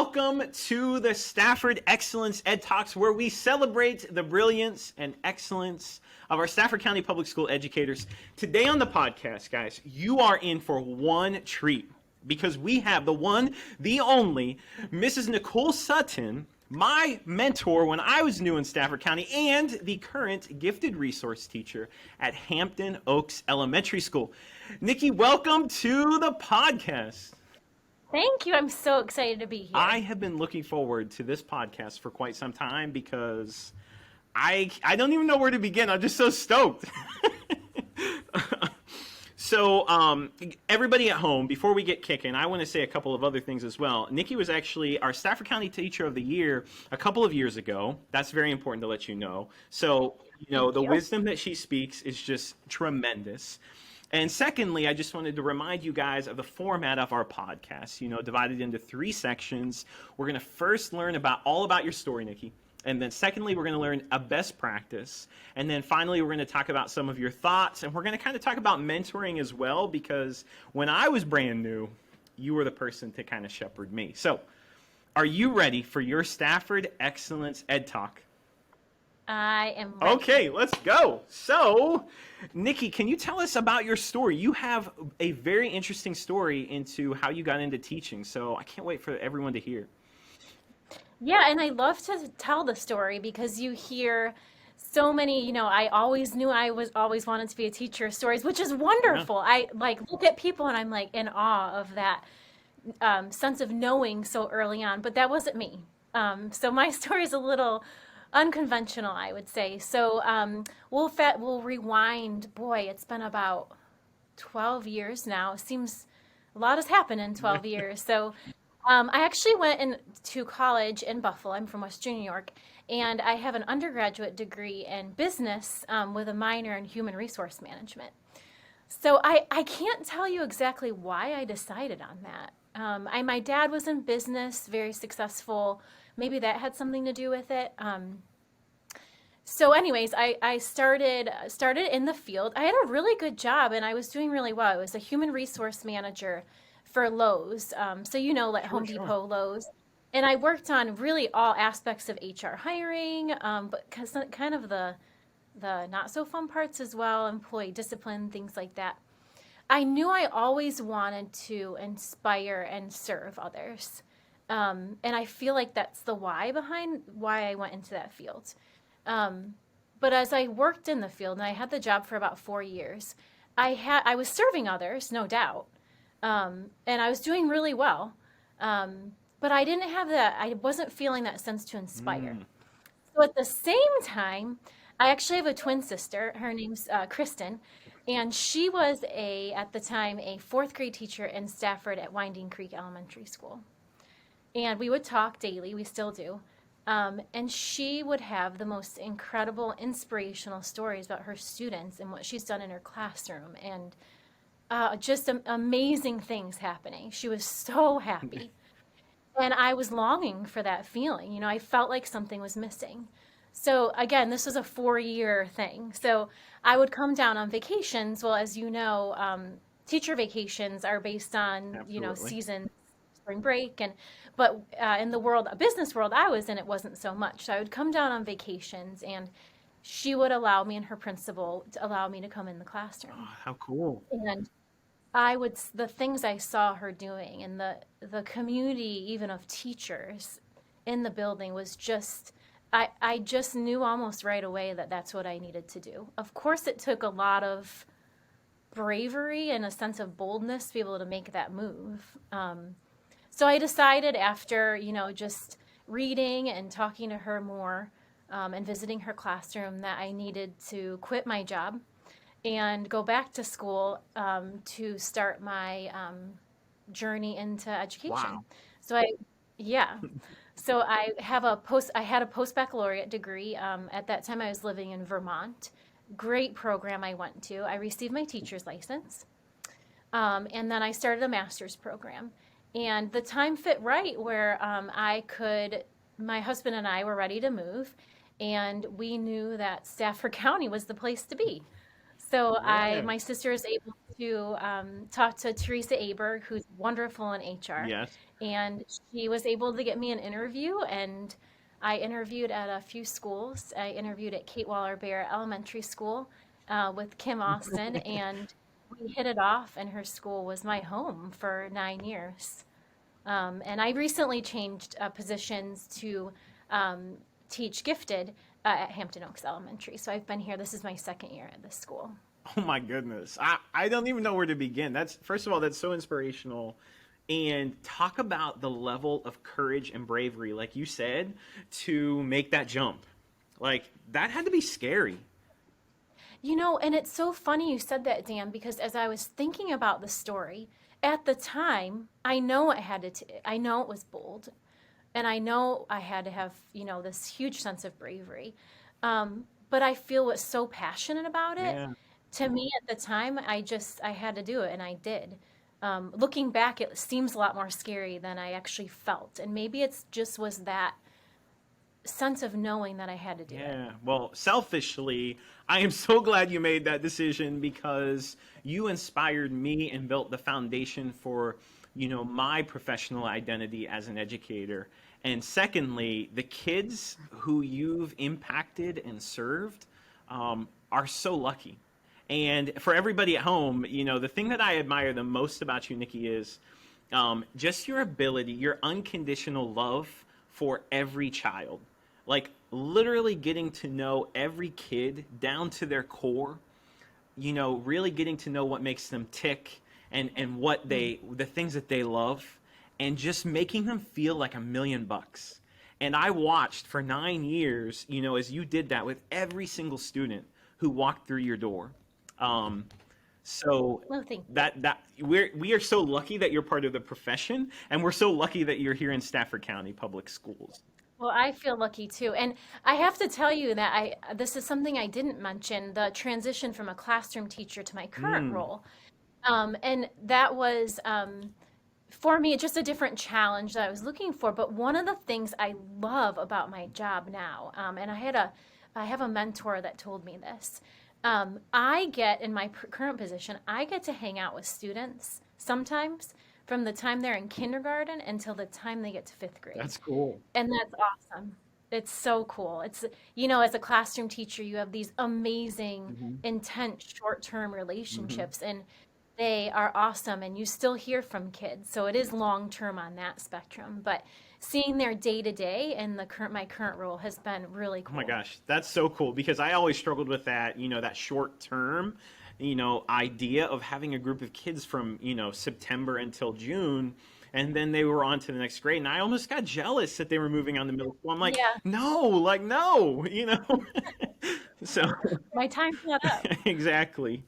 welcome to the Stafford Excellence EdTalks, where we celebrate the brilliance and excellence of our Stafford County Public School educators. Today on the podcast, guys, you are in for one treat because we have the one, the only, Mrs. Nicole Sutton, my mentor when I was new in Stafford County, and the current gifted resource teacher at Hampton Oaks Elementary School. Nikki, welcome to the podcast. Thank you. I'm so excited to be here. I have been looking forward to this podcast for quite some time because I don't even know where to begin. I'm just so stoked. So everybody at home, before we get kicking, I want to say a couple of other things as well. Nikki was actually our Stafford County Teacher of the Year a couple of years ago. That's very important to let you know. So, the wisdom that she speaks is just tremendous. And secondly, I just wanted to remind you guys of the format of our podcast, divided into 3 sections. We're going to first learn all about your story, Nikki. And then secondly, we're going to learn a best practice. And then finally, we're going to talk about some of your thoughts. And we're going to kind of talk about mentoring as well, because when I was brand new, you were the person to kind of shepherd me. So are you ready for your Stafford Excellence Ed Talk? I am ready. Okay, let's go. So, Nikki, can you tell us about your story? You have a very interesting story into how you got into teaching. So I can't wait for everyone to hear. Yeah, and I love to tell the story because you hear so many, I always knew I was always wanted to be a teacher stories, which is wonderful. Yeah. I look at people and I'm in awe of that sense of knowing so early on, but that wasn't me. So my story is a little unconventional, I would say. So we'll rewind. Boy, it's been about 12 years now. Seems a lot has happened in 12 years. So I actually went into college in Buffalo. I'm from Western New York, and I have an undergraduate degree in business with a minor in human resource management. So I can't tell you exactly why I decided on that. My dad was in business, very successful. Maybe that had something to do with it. So anyways, I started in the field. I had a really good job, and I was doing really well. I was a human resource manager for Lowe's. So Home Depot, Lowe's. And I worked on really all aspects of HR hiring, but kind of the not so fun parts as well, employee discipline, things like that. I knew I always wanted to inspire and serve others. And I feel like that's the why behind why I went into that field. But as I worked in the field, and I had the job for about 4 years, I was serving others, no doubt. And I was doing really well. But I didn't have I wasn't feeling that sense to inspire. So at the same time, I actually have a twin sister. Her name's Kristen. And she was at the time, a 4th grade teacher in Stafford at Winding Creek Elementary School. And we would talk daily, we still do. And she would have the most incredible, inspirational stories about her students and what she's done in her classroom, and just amazing things happening. She was so happy. And I was longing for that feeling. I felt like something was missing. So again, this was a 4-year thing. So I would come down on vacations. Well, as you know, teacher vacations are based on, season, spring break. But in the business world I was in, it wasn't so much. So I would come down on vacations, and she would allow me, and her principal to allow me to come in the classroom. Oh, how cool. And the things I saw her doing, and the community even of teachers in the building was just, I just knew almost right away that that's what I needed to do. Of course, it took a lot of bravery and a sense of boldness to be able to make that move. So I decided after, just reading and talking to her more and visiting her classroom that I needed to quit my job and go back to school to start my journey into education. Wow. So I had a post-baccalaureate degree. At that time, I was living in Vermont. Great program I went to. I received my teacher's license. And then I started a master's program. And the time fit right where my husband and I were ready to move, and we knew that Stafford County was the place to be. So my sister is able to talk to Teresa Aber, who's wonderful in HR, Yes. and she was able to get me an interview. And I interviewed at a few schools. I interviewed at Kate Waller Bear Elementary School with Kim Austin, and we hit it off. And her school was my home for 9 years. And I recently changed positions to teach gifted at Hampton Oaks Elementary. So I've been here. This is my second year at this school. Oh my goodness. I don't even know where to begin. That's first of all, that's so inspirational. And talk about the level of courage and bravery, like you said, to make that jump. Like that had to be scary. And it's so funny you said that, Dan, because as I was thinking about the story, at the time, I know I know it was bold, and I know I had to have, this huge sense of bravery. But I feel was so passionate about it. Yeah. To me at the time, I had to do it, and I did. Looking back, it seems a lot more scary than I actually felt. And maybe it's just was that sense of knowing that I had to do it. Yeah. Well, selfishly, I am so glad you made that decision because you inspired me and built the foundation for, my professional identity as an educator. And secondly, the kids who you've impacted and served are so lucky. And for everybody at home, the thing that I admire the most about you, Nikki, is just your ability, your unconditional love for every child. Like literally getting to know every kid down to their core, really getting to know what makes them tick and what the things that they love, and just making them feel like $1,000,000. And I watched for 9 years, as you did that with every single student who walked through your door. So Well, thank you. that we are so lucky that you're part of the profession, and we're so lucky that you're here in Stafford County Public Schools. Well, I feel lucky too. And I have to tell you that this is something I didn't mention, the transition from a classroom teacher to my current role. And that was, for me, just a different challenge that I was looking for. But one of the things I love about my job now, and I have a mentor that told me this. I get in my current position, I get to hang out with students sometimes from the time they're in kindergarten until the time they get to fifth grade. That's cool. And that's awesome. It's so cool. It's, as a classroom teacher, you have these amazing, intense short-term relationships, and they are awesome, and you still hear from kids. So it is long-term on that spectrum. But seeing their day-to-day in my current role has been really Oh cool. my gosh, that's so cool because I always struggled with that, that short term, idea of having a group of kids from, September until June, and then they were on to the next grade. And I almost got jealous that they were moving on to middle school. I'm like, Yeah, no. So my time's not up. exactly.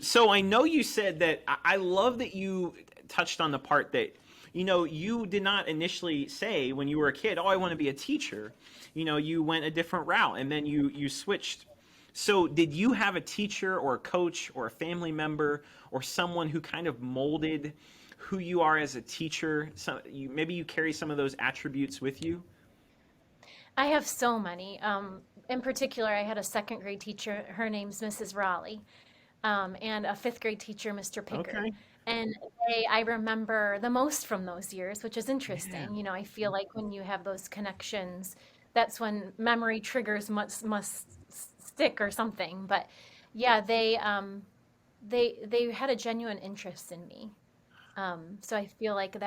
So I know you said that I love that you touched on the part that, you did not initially say when you were a kid, oh, I want to be a teacher. You went a different route and then you switched. So did you have a teacher or a coach or a family member or someone who kind of molded who you are as a teacher? Maybe you carry some of those attributes with you? I have so many. In particular, I had a second grade teacher. Her name's Mrs. Raleigh, and a fifth grade teacher, Mr. Pickard. Okay. And I remember the most from those years, which is interesting. Yeah. I feel like when you have those connections, that's when memory triggers must stick or something. But yeah, they had a genuine interest in me. So I feel like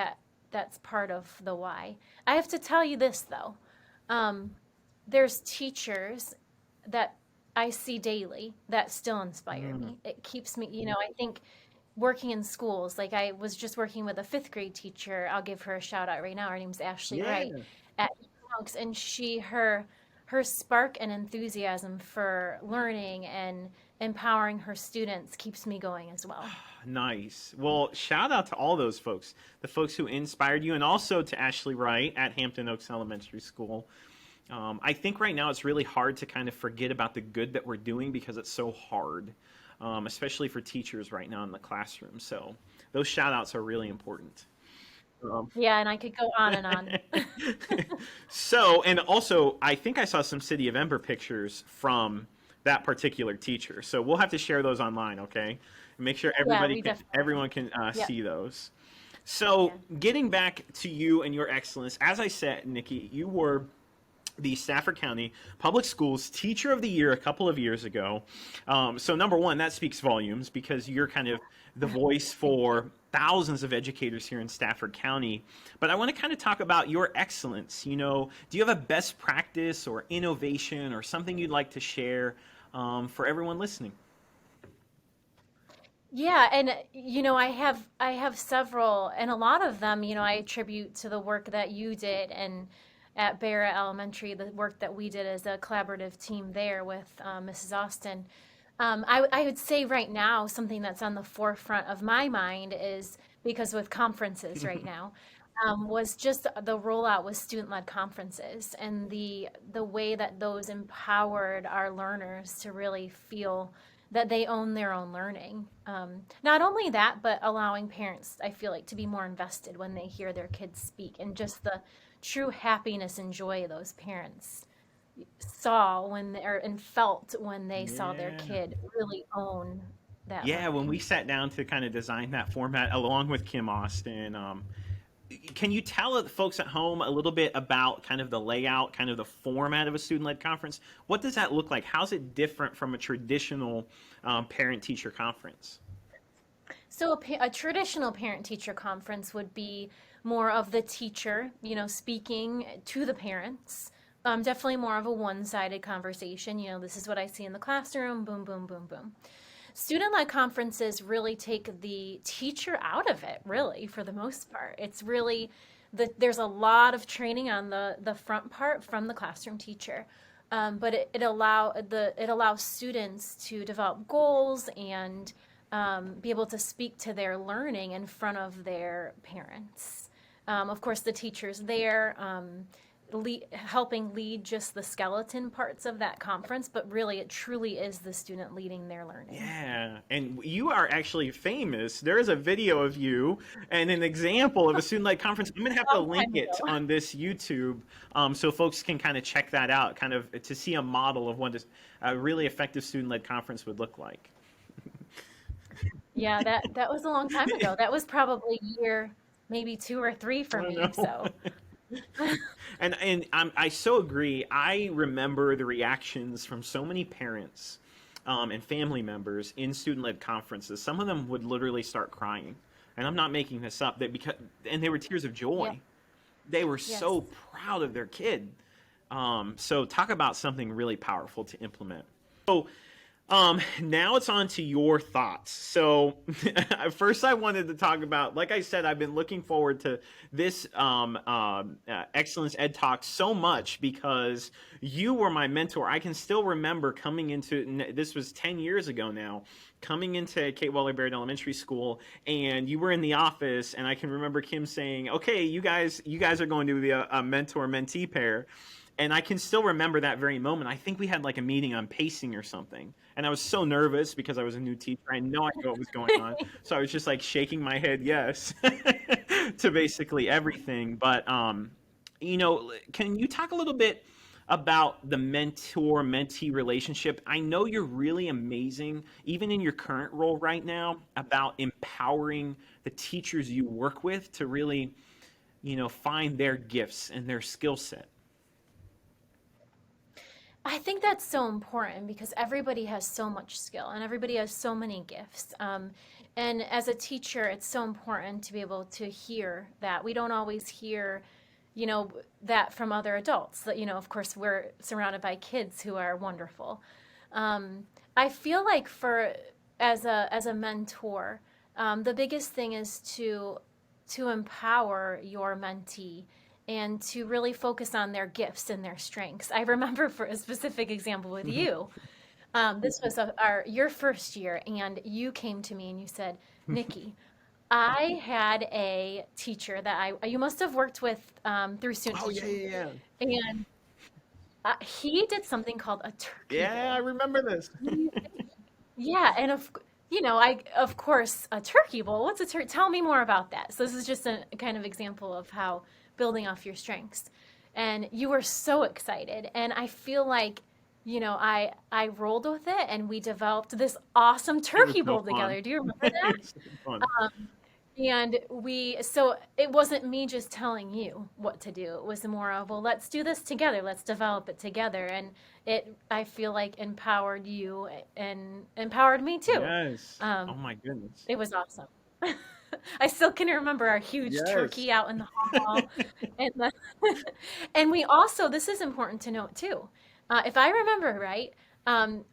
that's part of the why. I have to tell you this though. There's teachers that I see daily that still inspire me. It keeps me, I think working in schools, like I was just working with a fifth grade teacher. I'll give her a shout out right now. Her name's Ashley Yeah. Wright at Hampton Oaks, and her spark and enthusiasm for learning and empowering her students keeps me going as well. Nice. Well, shout out to all those folks, the folks who inspired you, and also to Ashley Wright at Hampton Oaks Elementary School. I think right now it's really hard to kind of forget about the good that we're doing because it's so hard, especially for teachers right now in the classroom. So those shout outs are really important. Yeah, and I could go on and on. So, and also, I think I saw some City of Ember pictures from that particular teacher. So we'll have to share those online, okay? And make sure Yeah, we definitely everyone can Yep, see those. we So can. getting back to you and your excellence, as I said, Nikki, you were the Stafford County Public Schools Teacher of the Year a couple of years ago. So number one, that speaks volumes because you're kind of the voice Thank you. for thousands of educators here in Stafford County. But I want to kind of talk about your excellence. Do you have a best practice or innovation or something you'd like to share for everyone listening? Yeah, and I have several, and a lot of them, I attribute to the work that you did and at Barrett Elementary, the work that we did as a collaborative team there with Mrs. Austin. I would say right now, something that's on the forefront of my mind is because with conferences right now, was just the rollout with student-led conferences and the way that those empowered our learners to really feel that they own their own learning. Not only that, but allowing parents, I feel like, to be more invested when they hear their kids speak and just the true happiness and joy those parents saw and felt when they saw their Yeah. kid really own that Yeah, when we learning. sat down to kind of design that format along with Kim Austin, can you tell the folks at home a little bit about kind of the layout, kind of the format of a student-led conference? What does that look like? How's it different from a traditional parent-teacher conference? So a traditional parent-teacher conference would be more of the teacher, speaking to the parents. Definitely more of a one-sided conversation. This is what I see in the classroom. Boom, boom, boom, boom. Student-led conferences really take the teacher out of it, really, for the most part. It's really there's a lot of training on the front part from the classroom teacher. But it allows students to develop goals and be able to speak to their learning in front of their parents. Of course, the teacher's there, helping lead just the skeleton parts of that conference, but really, it truly is the student leading their learning. Yeah, and you are actually famous. There is a video of you and an example of a student-led conference. I'm gonna have to Long link time it ago. on this YouTube, so folks can kind of check that out, kind of to see a model of what a really effective student-led conference would look like. Yeah, that was a long time ago. That was probably year maybe two or three for I me. know. So I so agree. I remember the reactions from so many parents and family members in student-led conferences. Some of them would literally start crying, and I'm not making this up. And they were tears of yeah, joy. They were yes. so proud of their kid. So talk about something really powerful to implement. So now it's on to your thoughts. So first I wanted to talk about, like I said, I've been looking forward to this Excellence EdTalks so much because you were my mentor. I can still remember this was 10 years ago now, coming into Kate Waller Baird Elementary School, and you were in the office, and I can remember Kim saying, okay, you guys are going to be a mentor-mentee pair. And I can still remember that very moment. I think we had like a meeting on pacing or something. And I was so nervous because I was a new teacher. I had no idea what was going on. So I was just like shaking my head yes to basically everything. But, can you talk a little bit about the mentor-mentee relationship? I know you're really amazing, even in your current role right now, about empowering the teachers you work with to really, find their gifts and their skill set. I think that's so important because everybody has so much skill and everybody has so many gifts. And as a teacher, it's so important to be able to hear that. We don't always hear, that from other adults. That, of course, we're surrounded by kids who are wonderful. I feel like as a mentor, the biggest thing is to empower your mentee and to really focus on their gifts and their strengths. I remember for a specific example with you, this was your first year, and you came to me and you said, Nikki, I had a teacher that you must have worked with through student Oh, yeah, teaching, yeah, yeah. and he did something called a turkey Yeah, I bowl. remember this. Yeah, and I of course a turkey bowl. What's a turkey? Tell me more about that. So this is just a kind of example of how building off your strengths. And you were so excited, and I feel like I rolled with it and we developed this awesome It was turkey so bowl fun. together. Do you remember It that? was so fun. And so it wasn't me just telling you what to do. It was more of, well, let's do this together. Let's develop it together. And I feel like empowered you and empowered me too. Yes. Oh Um, my goodness. it was awesome. I still can remember our huge Yes. turkey out in the hall. And, and we also, this is important to note too. If I remember right,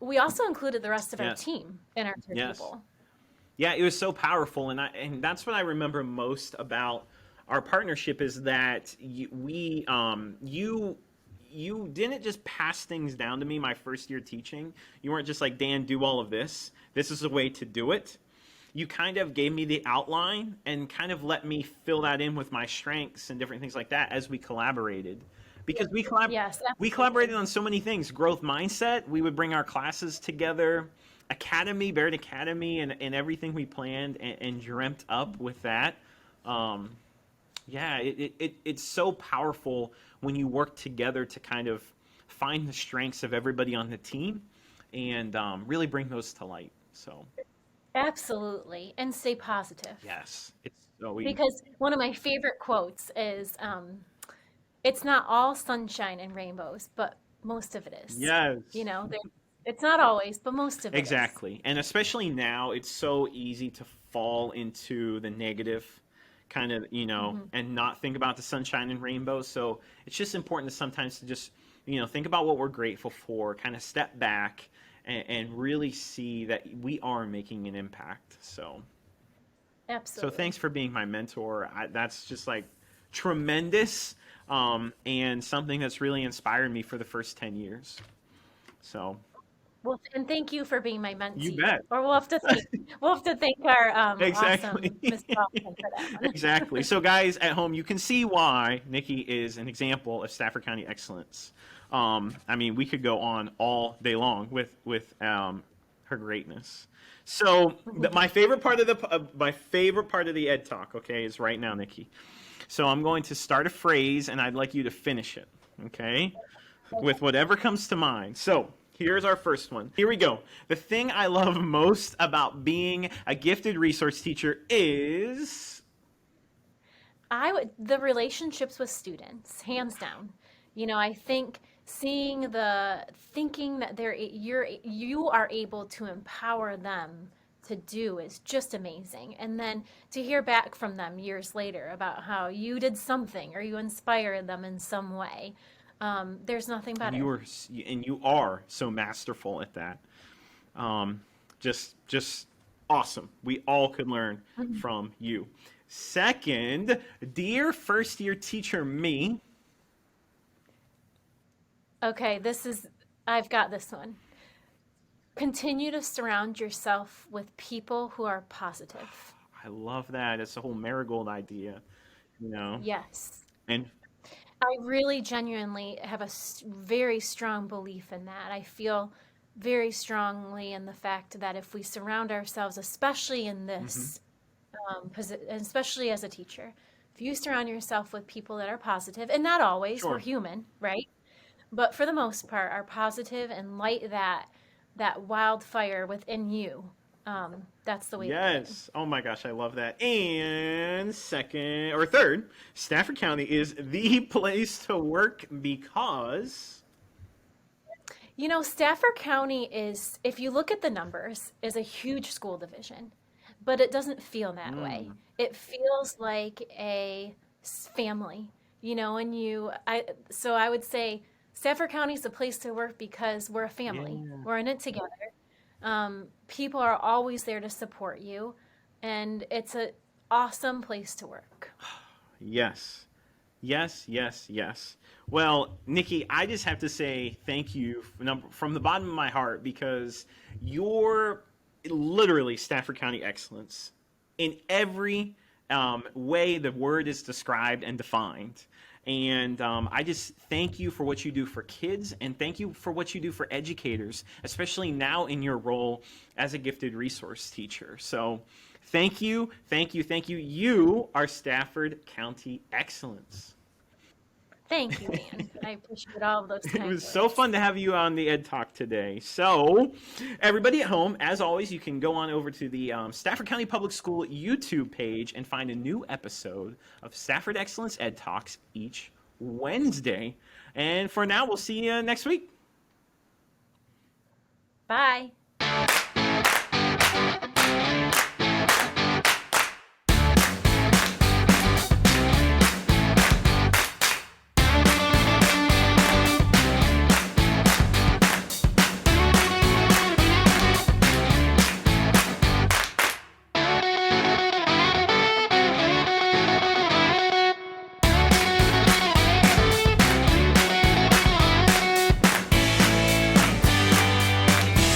we also included the rest of our Yes. team in our turkey Yes. bowl. Yeah, it was so powerful, and that's what I remember most about our partnership is that you didn't just pass things down to me my first year teaching. You weren't just like, Dan, do all of this. This is a way to do it. You kind of gave me the outline and kind of let me fill that in with my strengths and different things like that as we collaborated. Because Yes, we collaborated absolutely. on so many things. Growth mindset, we would bring our classes together. Academy, Barrett Academy, and everything we planned and dreamt up with that. Um, yeah, it's so powerful when you work together to kind of find the strengths of everybody on the team and really bring those to light. So, Absolutely. And stay positive. yes, it's so easy. Because one of my favorite quotes is, it's not all sunshine and rainbows, but most of it is. You Yes. know, there, it's not always, but most of it is. Exactly. And especially now, it's so easy to fall into the negative kind of, Hmm. and not think about the sunshine and rainbows. So it's just important to sometimes to just, think about what we're grateful for, kind of step back and really see that we are making an impact. So Absolutely. thanks for being my mentor. That's just like tremendous, and something that's really inspired me for the first 10 years. So Well, and thank you for being my you mentee. bet. Or we'll have to thank our Exactly. awesome Miss Boston for that one. Exactly. So, guys at home, you can see why Nikki is an example of Stafford County excellence. I mean, we could go on all day long with her greatness. So, my favorite part of the Ed Talk, okay, is right now, Nikki. So, I'm going to start a phrase, and I'd like you to finish it, okay? With whatever comes to mind. So, here's our first one. Here we go. The thing I love most about being a gifted resource teacher is. The relationships with students, hands down. I think thinking that you are able to empower them to do is just amazing. And then to hear back from them years later about how you did something or you inspired them in some way, there's nothing And better. you are so masterful at that. Um, just awesome. We all could learn Mhm. from you. Second, dear first year teacher me. Okay, I've got this one. Continue to surround yourself with people who are positive. I love that. It's the whole marigold idea, you know. Yes. And I really genuinely have very strong belief in that. I feel very strongly in the fact that if we surround ourselves, especially in mhm, this, especially as a teacher, if you surround yourself with people that are positive, and not always, we're sure. human, right? But for the most part, are positive and light that wildfire within you. That's the way to do it. Yes. Oh my gosh, I love that. And second or third, Stafford County is the place to work because. Stafford County if you look at the numbers, is a huge school division, but it doesn't feel that way. Mm, It feels like family, so I would say Stafford County is a place to work because we're a family. yeah. We're in it together. People are always there to support you, and it's an awesome place to work. Yes. Yes, yes, yes. Well, Nikki, I just have to say thank you from the bottom of my heart because you're literally Stafford County excellence in every way the word is described and defined. And I just thank you for what you do for kids and thank you for what you do for educators, especially now in your role as a gifted resource teacher. So thank you, thank you, thank you. You are Stafford County excellence. Thank you, Ian. I appreciate all of those It kind was words. so fun to have you on the Ed Talk today. So, everybody at home, as always, you can go on over to the Stafford County Public School YouTube page and find a new episode of Stafford Excellence Ed Talks each Wednesday. And for now, we'll see you next week. Bye.